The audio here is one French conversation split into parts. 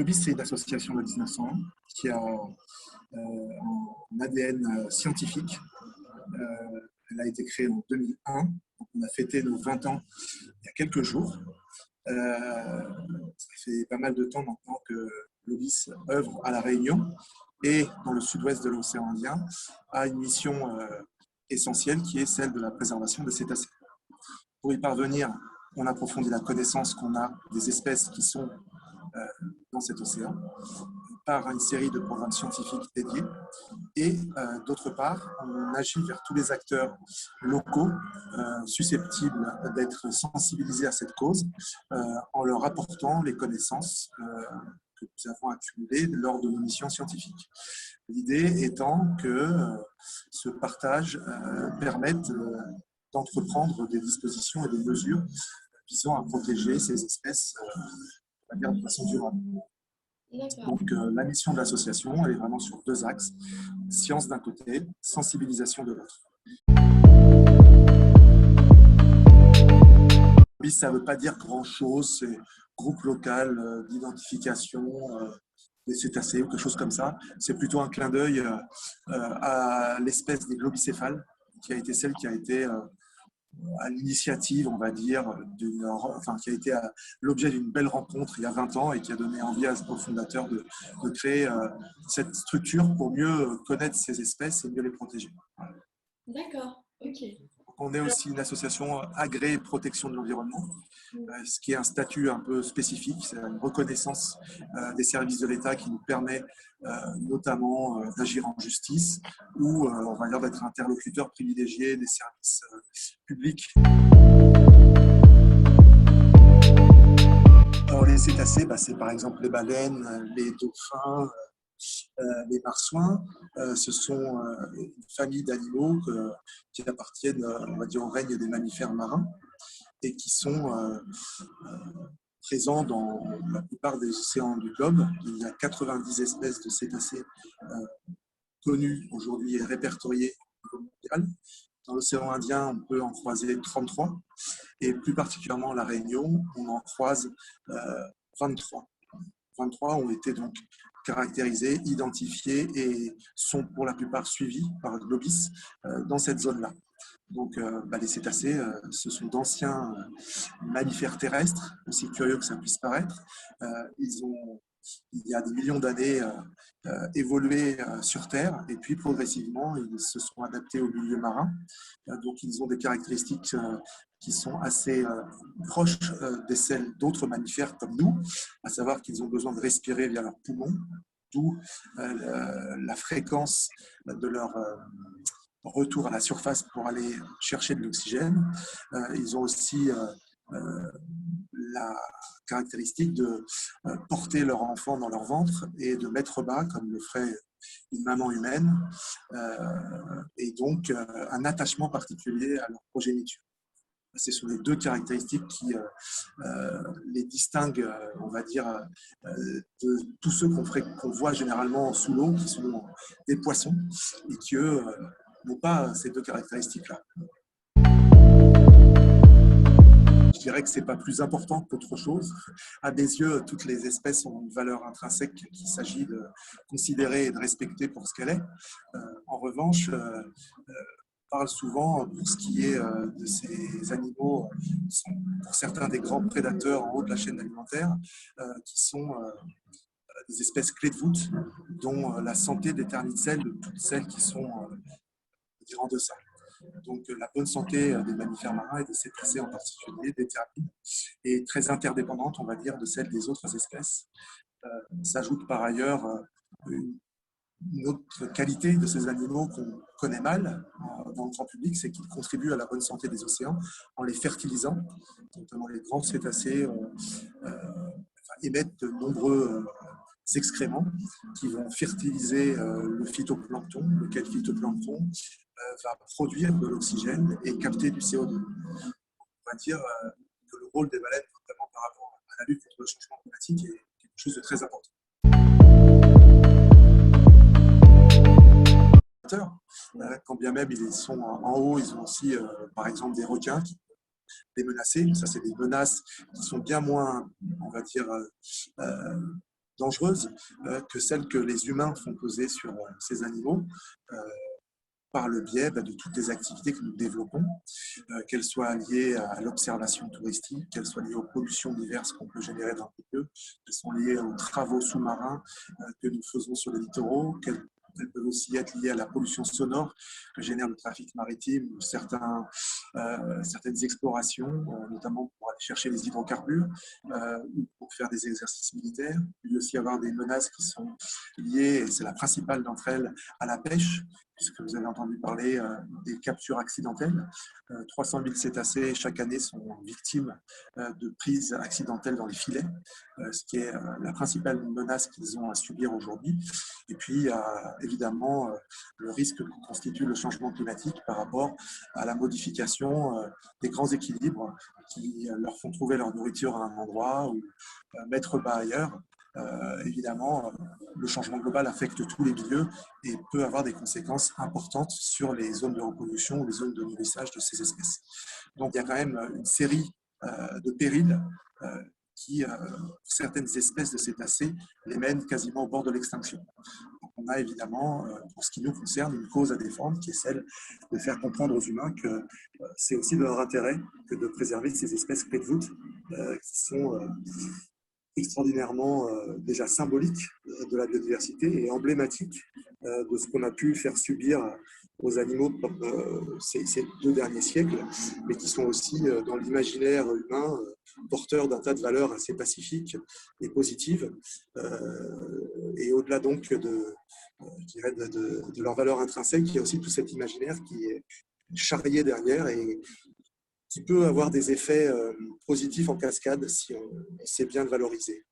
Globis, c'est une association de 1901 qui a un ADN scientifique. Elle a été créée en 2001. On a fêté nos 20 ans il y a quelques jours. Ça fait pas mal de temps maintenant que Globis œuvre à La Réunion et dans le sud-ouest de l'océan Indien a une mission essentielle qui est celle de la préservation des cétacés. Pour y parvenir, on approfondit la connaissance qu'on a des espèces qui sont dans cet océan par une série de programmes scientifiques dédiés et d'autre part, on agit vers tous les acteurs locaux susceptibles d'être sensibilisés à cette cause en leur apportant les connaissances que nous avons accumulées lors de nos missions scientifiques. L'idée étant que ce partage permette d'entreprendre des dispositions et des mesures visant à protéger ces espèces on va dire, de façon durable. Donc la mission de l'association, elle est vraiment sur deux axes, science d'un côté, sensibilisation de l'autre. Ça ne veut pas dire grand-chose, c'est groupe local d'identification des cétacés ou quelque chose comme ça. C'est plutôt un clin d'œil à l'espèce des globicéphales, qui a été celle qui a été à l'initiative, on va dire, qui a été l'objet d'une belle rencontre il y a 20 ans et qui a donné envie aux fondateurs de créer cette structure pour mieux connaître ces espèces et mieux les protéger. D'accord, ok. On est aussi une association agréée protection de l'environnement, ce qui est un statut un peu spécifique, c'est une reconnaissance des services de l'État qui nous permet notamment d'agir en justice ou on va dire d'être interlocuteur privilégié des services publics. Alors, les cétacés, c'est par exemple les baleines, les dauphins, les marsouins. Ce sont une famille d'animaux qui appartiennent on va dire, au règne des mammifères marins et qui sont présents dans la plupart des océans du globe. Il y a 90 espèces de cétacés connues aujourd'hui et répertoriées au niveau mondial. Dans l'océan Indien, on peut en croiser 33 et plus particulièrement à La Réunion, on en croise 23. 23 ont été donc caractérisés, identifiés et sont pour la plupart suivis par Globis dans cette zone-là. Donc les cétacés, ce sont d'anciens mammifères terrestres, aussi curieux que ça puisse paraître. Ils ont, il y a des millions d'années, évolué sur Terre et puis progressivement, ils se sont adaptés au milieu marin. Donc ils ont des caractéristiques qui sont assez proches des celles d'autres mammifères comme nous, à savoir qu'ils ont besoin de respirer via leurs poumons, d'où la fréquence de leur retour à la surface pour aller chercher de l'oxygène. Ils ont aussi la caractéristique de porter leur enfant dans leur ventre et de mettre bas, comme le ferait une maman humaine, et donc un attachement particulier à leur progéniture. Ce sont les deux caractéristiques qui les distinguent, on va dire, de tous ceux qu'on voit généralement sous l'eau, qui sont des poissons, et qui, eux, n'ont pas ces deux caractéristiques-là. Je dirais que ce n'est pas plus important qu'autre chose. À mes yeux, toutes les espèces ont une valeur intrinsèque qu'il s'agit de considérer et de respecter pour ce qu'elle est. En revanche, on parle souvent pour ce qui est de ces animaux qui sont pour certains des grands prédateurs en haut de la chaîne alimentaire, qui sont des espèces clés de voûte dont la santé détermine celle de toutes celles qui sont en deçà. Donc la bonne santé des mammifères marins et des cétacés en particulier détermine et est très interdépendante, on va dire, de celle des autres espèces. S'ajoute par ailleurs une autre qualité de ces animaux qu'on connaît mal dans le grand public, c'est qu'ils contribuent à la bonne santé des océans en les fertilisant. Notamment les grands cétacés émettent de nombreux excréments qui vont fertiliser le phytoplancton, lequel phytoplancton va produire de l'oxygène et capter du CO2. On va dire que le rôle des baleines, notamment par rapport à la lutte contre le changement climatique, est quelque chose de très important. Quand bien même ils sont en haut, ils ont aussi, par exemple, des requins qui peuvent les menacer. Ça, c'est des menaces qui sont bien moins, on va dire, dangereuses que celles que les humains font peser sur ces animaux par le biais de toutes les activités que nous développons, qu'elles soient liées à l'observation touristique, qu'elles soient liées aux pollutions diverses qu'on peut générer dans le milieu, qu'elles sont liées aux travaux sous-marins que nous faisons sur les littoraux, qu'elles peuvent aussi être liées à la pollution sonore que génère le trafic maritime ou certaines explorations, notamment pour aller chercher les hydrocarbures ou pour faire des exercices militaires. Il peut aussi y avoir des menaces qui sont liées, et c'est la principale d'entre elles, à la pêche, puisque vous avez entendu parler des captures accidentelles. 300 000 cétacés chaque année sont victimes de prises accidentelles dans les filets, ce qui est la principale menace qu'ils ont à subir aujourd'hui. Et puis, évidemment, le risque que constitue le changement climatique par rapport à la modification des grands équilibres qui leur font trouver leur nourriture à un endroit ou mettre bas ailleurs. Évidemment, le changement global affecte tous les milieux et peut avoir des conséquences importantes sur les zones de reproduction ou les zones de nourrissage de ces espèces. Donc, il y a quand même une série de périls qui, pour certaines espèces de cétacés, les mènent quasiment au bord de l'extinction. Donc, on a évidemment, pour ce qui nous concerne, une cause à défendre qui est celle de faire comprendre aux humains que c'est aussi de leur intérêt que de préserver ces espèces clés de voûte qui sont extraordinairement déjà symbolique de la biodiversité et emblématique de ce qu'on a pu faire subir aux animaux ces 2 derniers siècles, mais qui sont aussi dans l'imaginaire humain porteurs d'un tas de valeurs assez pacifiques et positives. Et au-delà donc de leur valeur intrinsèque, il y a aussi tout cet imaginaire qui est charrié derrière et qui peut avoir des effets positifs en cascade si on sait bien le valoriser.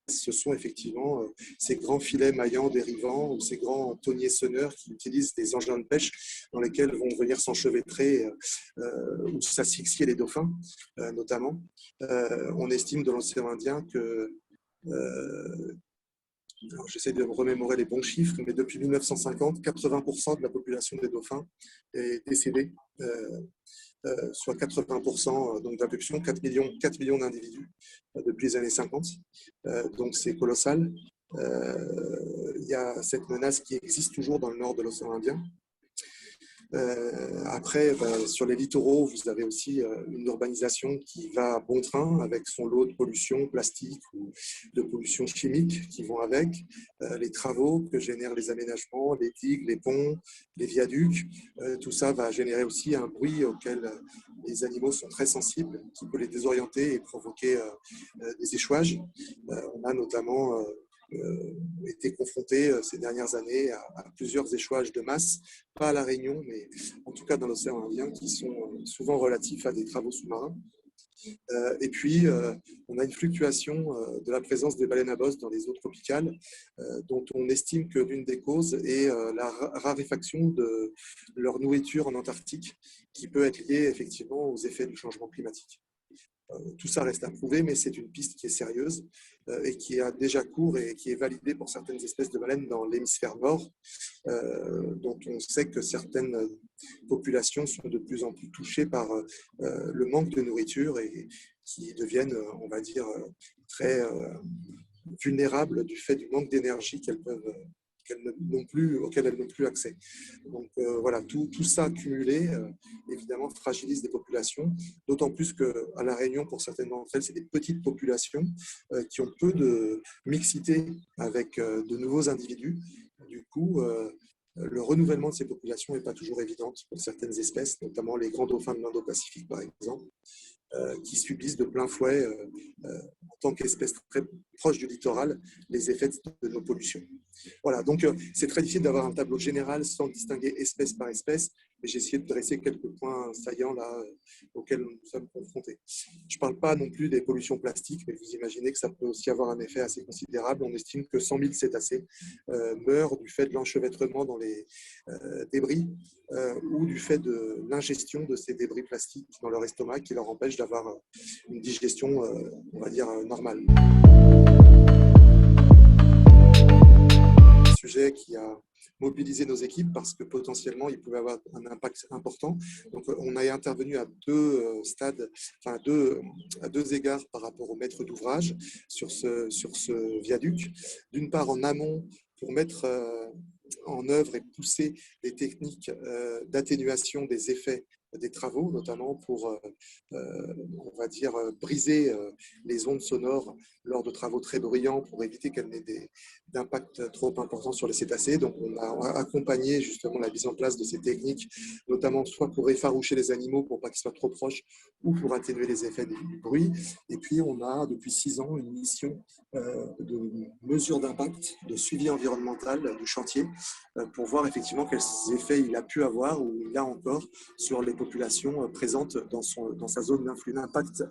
Ce sont effectivement ces grands filets maillants dérivants ou ces grands thoniers sonneurs qui utilisent des engins de pêche dans lesquels vont venir s'enchevêtrer ou s'asphyxier les dauphins, notamment. On estime de l'océan Indien que j'essaie de me remémorer les bons chiffres, mais depuis 1950, 80% de la population des dauphins est décédée, soit 80% donc d'adoption, 4 millions d'individus depuis les années 50. Donc c'est colossal. Il y a cette menace qui existe toujours dans le nord de l'océan Indien. Après, sur les littoraux, vous avez aussi une urbanisation qui va à bon train avec son lot de pollution plastique ou de pollution chimique qui vont avec, les travaux que génèrent les aménagements, les digues, les ponts, les viaducs. Tout ça va générer aussi un bruit auquel les animaux sont très sensibles, qui peut les désorienter et provoquer des échouages. On a notamment été confronté ces dernières années à plusieurs échouages de masse, pas à La Réunion, mais en tout cas dans l'océan Indien, qui sont souvent relatifs à des travaux sous-marins. Et puis, on a une fluctuation de la présence des baleines à bosse dans les eaux tropicales, dont on estime que l'une des causes est la raréfaction de leur nourriture en Antarctique, qui peut être liée effectivement aux effets du changement climatique. Tout ça reste à prouver, mais c'est une piste qui est sérieuse et qui a déjà cours et qui est validée pour certaines espèces de baleines dans l'hémisphère nord, dont on sait que certaines populations sont de plus en plus touchées par le manque de nourriture et qui deviennent, on va dire, très vulnérables du fait du manque d'énergie auxquelles elles n'ont plus accès. Donc voilà, tout ça cumulé, évidemment, fragilise des populations, d'autant plus qu'à La Réunion, pour certaines d'entre elles, c'est des petites populations qui ont peu de mixité avec de nouveaux individus. Du coup, le renouvellement de ces populations n'est pas toujours évident pour certaines espèces, notamment les grands dauphins de l'Indo-Pacifique, par exemple, qui subissent de plein fouet, en tant qu'espèces très proches du littoral, les effets de nos pollutions. Voilà, donc c'est très difficile d'avoir un tableau général sans distinguer espèce par espèce, mais j'ai essayé de dresser quelques points saillants là, auxquels nous sommes confrontés. Je ne parle pas non plus des pollutions plastiques, mais vous imaginez que ça peut aussi avoir un effet assez considérable. On estime que 100 000 cétacés meurent du fait de l'enchevêtrement dans les débris ou du fait de l'ingestion de ces débris plastiques dans leur estomac qui leur empêche d'avoir une digestion, on va dire, normale. Un sujet qui a mobiliser nos équipes parce que potentiellement, il pouvait avoir un impact important. Donc, on a intervenu à deux stades, enfin à deux égards par rapport au maître d'ouvrage sur ce viaduc. D'une part, en amont, pour mettre en œuvre et pousser des techniques d'atténuation des effets des travaux, notamment pour, on va dire, briser les ondes sonores lors de travaux très bruyants pour éviter qu'elles n'aient d'impact trop important sur les cétacés. Donc, on a accompagné justement la mise en place de ces techniques, notamment soit pour effaroucher les animaux pour pas qu'ils soient trop proches ou pour atténuer les effets du bruit. Et puis, on a depuis 6 ans une mission de mesure d'impact, de suivi environnemental du chantier pour voir effectivement quels effets il a pu avoir ou il a encore sur les populations présentes dans sa zone d'influx. L'impact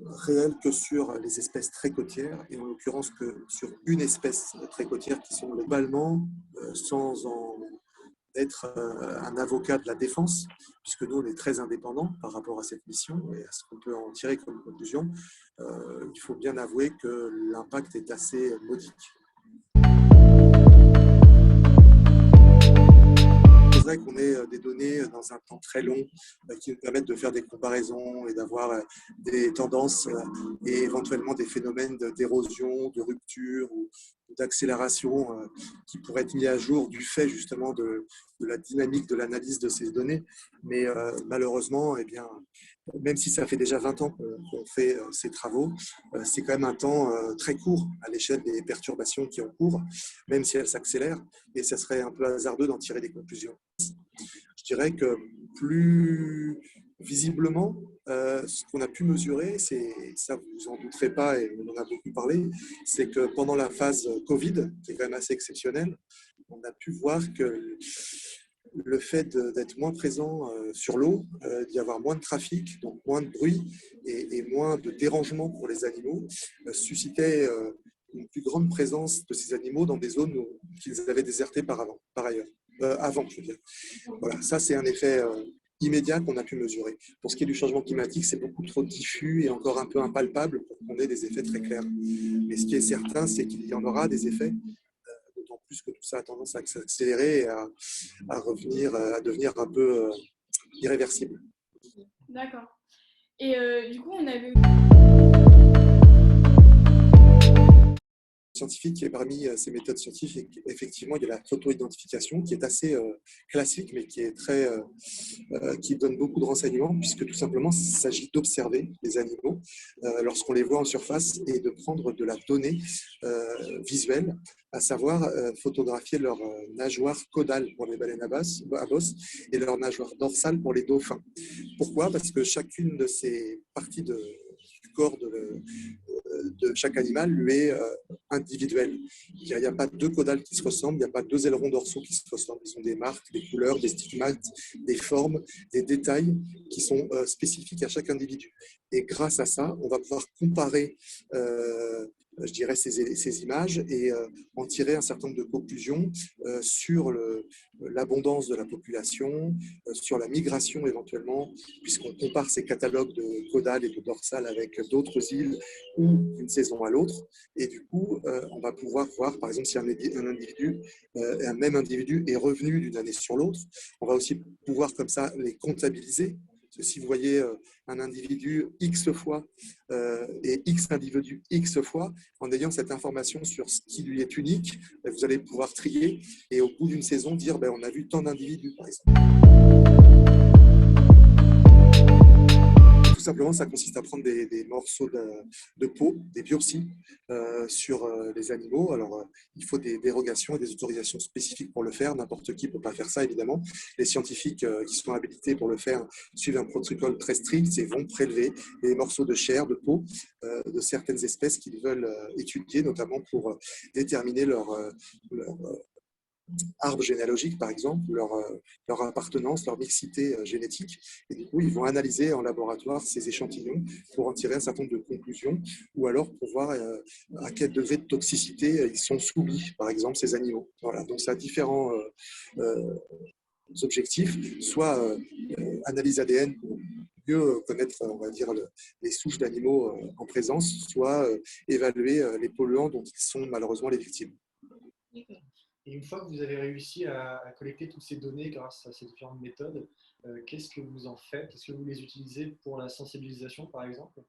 réel que sur les espèces très côtières et en l'occurrence que sur une espèce très côtière qui sont globalement, sans en être un avocat de la défense, puisque nous, on est très indépendants par rapport à cette mission et à ce qu'on peut en tirer comme conclusion, il faut bien avouer que l'impact est assez modique. C'est vrai qu'on ait des données dans un temps très long qui nous permettent de faire des comparaisons et d'avoir des tendances et éventuellement des phénomènes d'érosion, de rupture ou d'accélération qui pourraient être mis à jour du fait justement de la dynamique de l'analyse de ces données. Mais malheureusement, eh bien, même si ça fait déjà 20 ans qu'on fait ces travaux, c'est quand même un temps très court à l'échelle des perturbations qui ont cours, même si elles s'accélèrent, et ça serait un peu hasardeux d'en tirer des conclusions. Je dirais que plus visiblement, ce qu'on a pu mesurer, ça vous en douterez pas et on en a beaucoup parlé, c'est que pendant la phase Covid, qui est quand même assez exceptionnelle, on a pu voir que le fait d'être moins présent sur l'eau, d'y avoir moins de trafic, donc moins de bruit et moins de dérangement pour les animaux, suscitait une plus grande présence de ces animaux dans des zones qu'ils avaient désertées par ailleurs. Avant, je veux dire. Voilà, ça c'est un effet immédiat qu'on a pu mesurer. Pour ce qui est du changement climatique, c'est beaucoup trop diffus et encore un peu impalpable pour qu'on ait des effets très clairs. Mais ce qui est certain, c'est qu'il y en aura des effets, d'autant plus que tout ça a tendance à s'accélérer et à revenir, à devenir un peu irréversible. D'accord. Et du coup, on avait scientifique et parmi ces méthodes scientifiques, effectivement, il y a la photo-identification qui est assez classique, mais qui est qui donne beaucoup de renseignements, puisque tout simplement, il s'agit d'observer les animaux lorsqu'on les voit en surface et de prendre de la donnée visuelle, à savoir photographier leur nageoire caudale pour les baleines à bosse et leur nageoire dorsale pour les dauphins. Pourquoi? Parce que chacune de ces parties du corps de chaque animal lui est individuel. Il n'y a pas deux caudales qui se ressemblent, il n'y a pas deux ailerons dorsaux qui se ressemblent. Ils ont des marques, des couleurs, des stigmates, des formes, des détails qui sont spécifiques à chaque individu. Et grâce à ça, on va pouvoir comparer je dirais, ces images et en tirer un certain nombre de conclusions sur l'abondance de la population, sur la migration éventuellement, puisqu'on compare ces catalogues de caudales et de dorsales avec d'autres îles ou d'une saison à l'autre. Et du coup, on va pouvoir voir, par exemple, si un même individu est revenu d'une année sur l'autre. On va aussi pouvoir comme ça les comptabiliser. Si vous voyez un individu X fois et X individu X fois, en ayant cette information sur ce qui lui est unique, vous allez pouvoir trier et au bout d'une saison dire on a vu tant d'individus, par exemple. Tout simplement, ça consiste à prendre des morceaux de peau, des biopsies sur les animaux. Alors, il faut des dérogations et des autorisations spécifiques pour le faire. N'importe qui ne peut pas faire ça, évidemment. Les scientifiques qui sont habilités pour le faire suivent un protocole très strict et vont prélever des morceaux de chair, de peau de certaines espèces qu'ils veulent étudier, notamment pour déterminer leur arbre généalogique, par exemple, leur appartenance, leur mixité génétique. Et du coup, ils vont analyser en laboratoire ces échantillons pour en tirer un certain nombre de conclusions ou alors pour voir à quel degré de toxicité ils sont soumis, par exemple, ces animaux. Voilà, donc ça a différents objectifs, soit analyse ADN pour mieux connaître, on va dire, les souches d'animaux en présence, soit évaluer les polluants dont ils sont malheureusement les victimes. Et une fois que vous avez réussi à collecter toutes ces données grâce à ces différentes méthodes, qu'est-ce que vous en faites? Est-ce que vous les utilisez pour la sensibilisation, par exemple?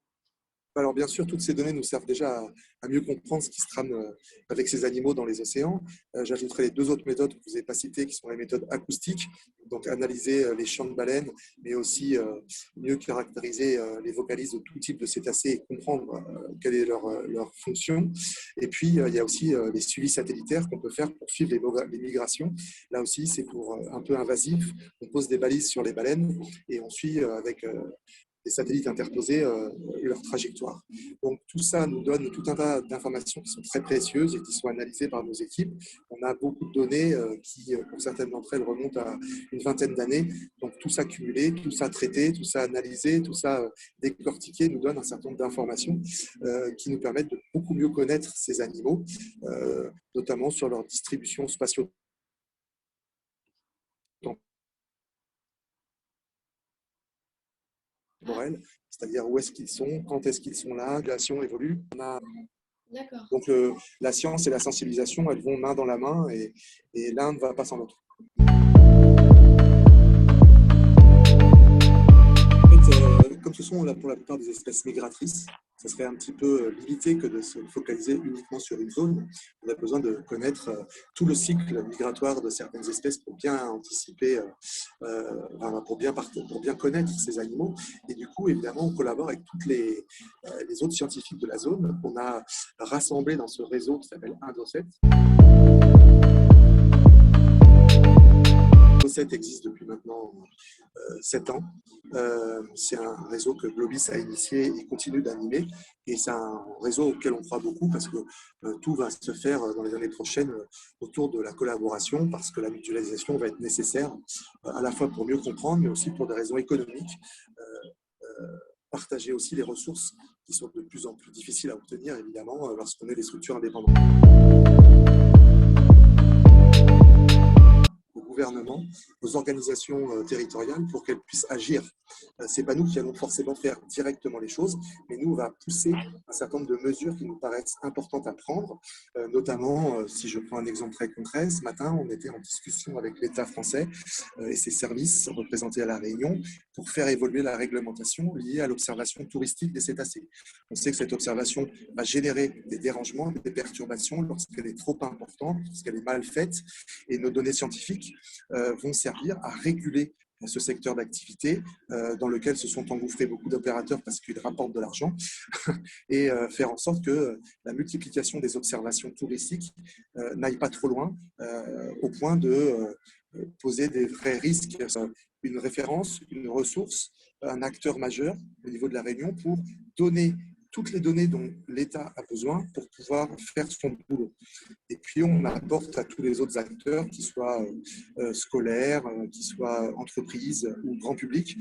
Alors bien sûr, toutes ces données nous servent déjà à mieux comprendre ce qui se trame avec ces animaux dans les océans. J'ajouterai les deux autres méthodes que vous n'avez pas citées, qui sont les méthodes acoustiques, donc analyser les chants de baleines, mais aussi mieux caractériser les vocalises de tout type de cétacés et comprendre quelle est leur fonction. Et puis, il y a aussi les suivis satellitaires qu'on peut faire pour suivre les migrations. Là aussi, c'est pour un peu invasif. On pose des balises sur les baleines et on suit avec des satellites interposés leur trajectoire. Donc tout ça nous donne tout un tas d'informations qui sont très précieuses et qui sont analysées par nos équipes. On a beaucoup de données qui, pour certaines d'entre elles, remontent à une vingtaine d'années. Donc tout ça cumulé, tout ça traité, tout ça analysé, tout ça décortiqué nous donne un certain nombre d'informations qui nous permettent de beaucoup mieux connaître ces animaux, notamment sur leur distribution spatio-temporelle, c'est-à-dire où est-ce qu'ils sont, quand est-ce qu'ils sont là, la relation évolue. D'accord. Donc la science et la sensibilisation, elles vont main dans la main et l'un ne va pas sans l'autre. Comme ce sont là, pour la plupart des espèces migratrices, ça serait un petit peu limité que de se focaliser uniquement sur une zone. On a besoin de connaître tout le cycle migratoire de certaines espèces pour bien anticiper, pour bien connaître ces animaux. Et du coup, évidemment, on collabore avec toutes les autres scientifiques de la zone. On a rassemblé dans ce réseau qui s'appelle Indocet. Indocet existe depuis maintenant 7 ans. C'est un réseau que Globis a initié et continue d'animer. Et c'est un réseau auquel on croit beaucoup parce que tout va se faire dans les années prochaines autour de la collaboration parce que la mutualisation va être nécessaire à la fois pour mieux comprendre, mais aussi pour des raisons économiques. Partager aussi les ressources qui sont de plus en plus difficiles à obtenir, évidemment, lorsqu'on est des structures indépendantes. Au gouvernement, aux organisations territoriales pour qu'elles puissent agir. Ce n'est pas nous qui allons forcément faire directement les choses, mais nous, on va pousser un certain nombre de mesures qui nous paraissent importantes à prendre, notamment, si je prends un exemple très concret, ce matin, on était en discussion avec l'État français et ses services représentés à La Réunion pour faire évoluer la réglementation liée à l'observation touristique des cétacés. On sait que cette observation va générer des dérangements, des perturbations lorsqu'elle est trop importante, lorsqu'elle est mal faite, et nos données scientifiques vont servir à réguler ce secteur d'activité dans lequel se sont engouffrés beaucoup d'opérateurs parce qu'ils rapportent de l'argent et faire en sorte que la multiplication des observations touristiques n'aille pas trop loin au point de poser des vrais risques. Une référence, une ressource, un acteur majeur au niveau de la Réunion pour donner toutes les données dont l'État a besoin pour pouvoir faire son boulot. Et puis, on apporte à tous les autres acteurs, qu'ils soient scolaires, qu'ils soient entreprises ou grand public,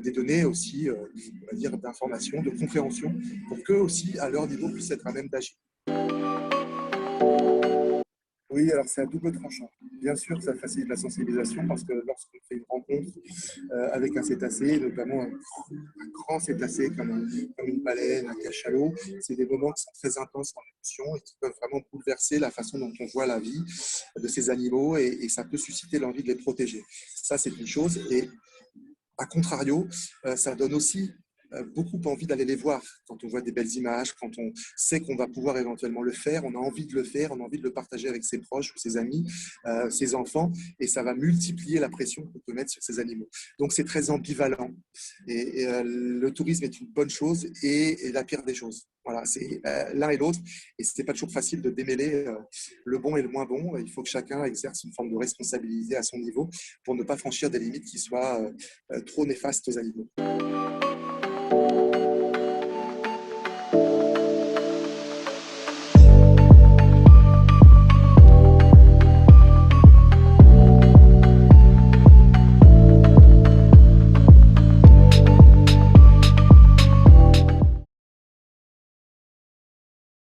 des données aussi, on va dire, d'information, de compréhension, pour qu'eux aussi, à leur niveau, puissent être à même d'agir. Oui, alors c'est à double tranchant. Bien sûr, ça facilite la sensibilisation parce que lorsqu'on fait une rencontre avec un cétacé, notamment un grand cétacé comme une baleine, un cachalot, c'est des moments qui sont très intenses en émotion et qui peuvent vraiment bouleverser la façon dont on voit la vie de ces animaux et ça peut susciter l'envie de les protéger. Ça, c'est une chose. Et à contrario, ça donne aussi beaucoup envie d'aller les voir. Quand on voit des belles images, quand on sait qu'on va pouvoir éventuellement le faire, on a envie de le faire, on a envie de le partager avec ses proches ou ses amis, ses enfants, et ça va multiplier la pression qu'on peut mettre sur ces animaux. Donc c'est très ambivalent. Et le tourisme est une bonne chose et la pire des choses. Voilà, c'est l'un et l'autre, et ce n'est pas toujours facile de démêler le bon et le moins bon. Il faut que chacun exerce une forme de responsabilité à son niveau pour ne pas franchir des limites qui soient trop néfastes aux animaux.